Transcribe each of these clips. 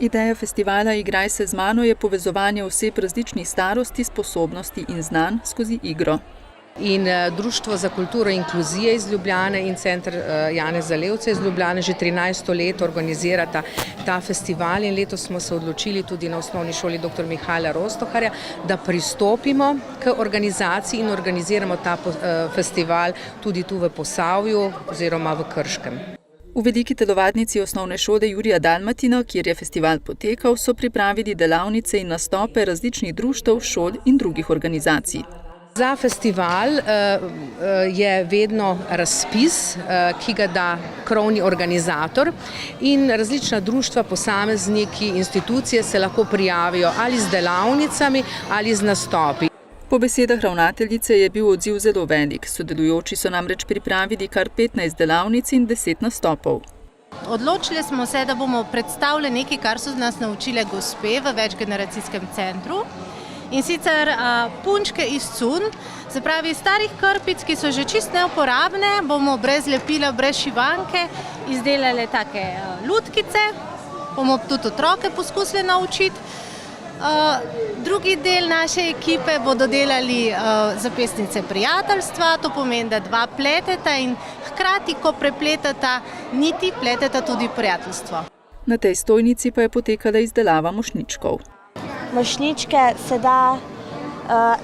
Ideja festivala Igraj se z mano je povezovanje oseb različnih starosti, sposobnosti in znanj skozi igro. In Društvo za kulturo in inkluzije iz Ljubljane in Center Janeza Levca iz Ljubljane že 13. let organizirata ta festival in letos smo se odločili tudi na osnovni šoli dr. Mihaela Rostoharja, da pristopimo k organizaciji in organiziramo ta festival tudi tu v Posavju oziroma v Krškem. V veliki telovadnici osnovne šole Jurija Dalmatina, kjer je festival potekal, so pripravili delavnice in nastope različnih društev, šol in drugih organizacij. Za festival je vedno razpis, ki ga da krovni organizator in različna društva, posamezniki, institucije se lahko prijavijo ali z delavnicami ali z nastopi. Po besedah ravnateljice je bil odziv zelo velik. Sodelujoči so namreč pripravili kar 15 delavnic in 10 nastopov. Odločili smo se, da bomo predstavili nekaj, kar so nas naučile gospe v večgeneracijskem centru. In sicer punčke iz cunj, se pravi starih krpic, ki so že čist neuporabne, bomo brez lepila, brez šivanke izdelali take lutkice, bomo tudi otroke poskusili naučiti. Drugi del naše ekipe bodo delali zapestnice prijateljstva, to pomeni, da dva pleteta in hkrati, ko prepletata niti, pleteta tudi prijateljstvo. Na tej stojnici pa je potekala izdelava mošnjičkov. Mošnjičke se da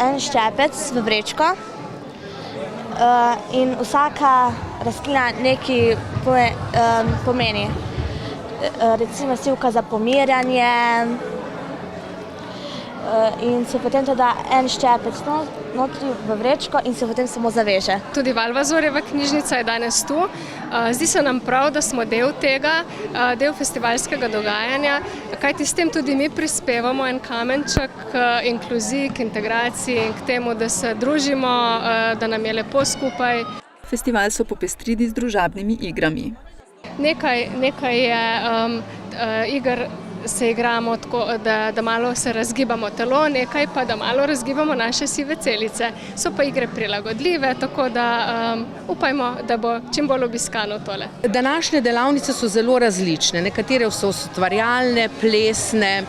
en ščepec v vrečko in vsaka rastlina nekaj pomeni. Recimo sivka za pomirjanje in se potem to da en ščepec notri v vrečko in se potem samo zaveže. Tudi Valvazorjeva knjižnica je danes tu. Zdi se nam prav, da smo del tega, del festivalskega dogajanja, kajti s tem tudi mi prispevamo en kamenček k inkluziji, k integraciji in k temu, da se družimo, da nam je lepo skupaj. Festival so popestrili z družabnimi igrami. Nekaj je iger, se igramo tako, da malo se razgibamo telo, nekaj pa, da malo razgibamo naše sive celice. So pa igre prilagodljive, tako da upajmo, da bo čim bolj obiskano tole. Današnje delavnice so zelo različne, nekatere so ustvarjalne, plesne,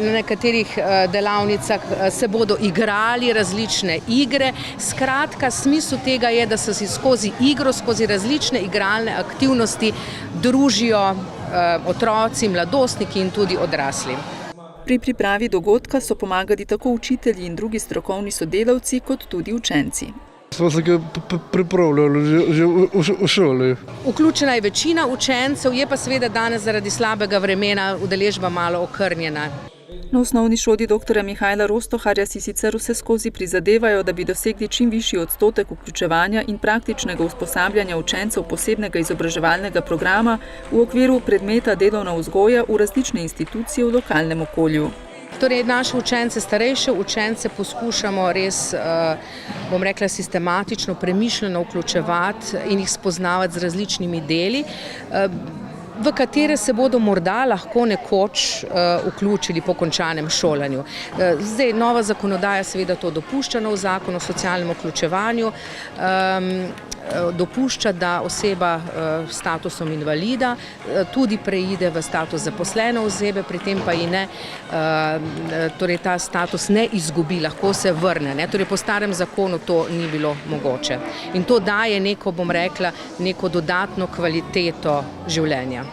na nekaterih delavnicah se bodo igrali različne igre. Skratka, smisel tega je, da se si skozi igro, skozi različne igralne aktivnosti družijo otroci, mladostniki in tudi odrasli. Pri pripravi dogodka so pomagali tako učitelji in drugi strokovni sodelavci, kot tudi učenci. Smo se ga pripravljali že v šoli. Vključena je večina učencev, je pa seveda danes zaradi slabega vremena udeležba malo okrnjena. Na osnovni šoli dr. Mihaela Rostoharja si sicer vseskozi prizadevajo, da bi dosegli čim višji odstotek vključevanja in praktičnega usposabljanja učencev posebnega izobraževalnega programa v okviru predmeta delovna vzgoja v različne institucije v lokalnem okolju. Torej, naše učence, starejše učence poskušamo res, bom rekla, sistematično, premišljeno vključevati in jih spoznavati z različnimi deli, v katere se bodo morda lahko nekoč vključili po končanem šolanju. Zdaj, nova zakonodaja seveda to dopušča, nov zakon o socialnem vključevanju dopušča, da oseba s statusom invalida tudi preide v status zaposlene osebe, pri tem pa ji ne, torej ta status ne izgubi, lahko se vrne. Torej po starem zakonu to ni bilo mogoče. In to daje neko, bom rekla, neko dodatno kvaliteto življenja.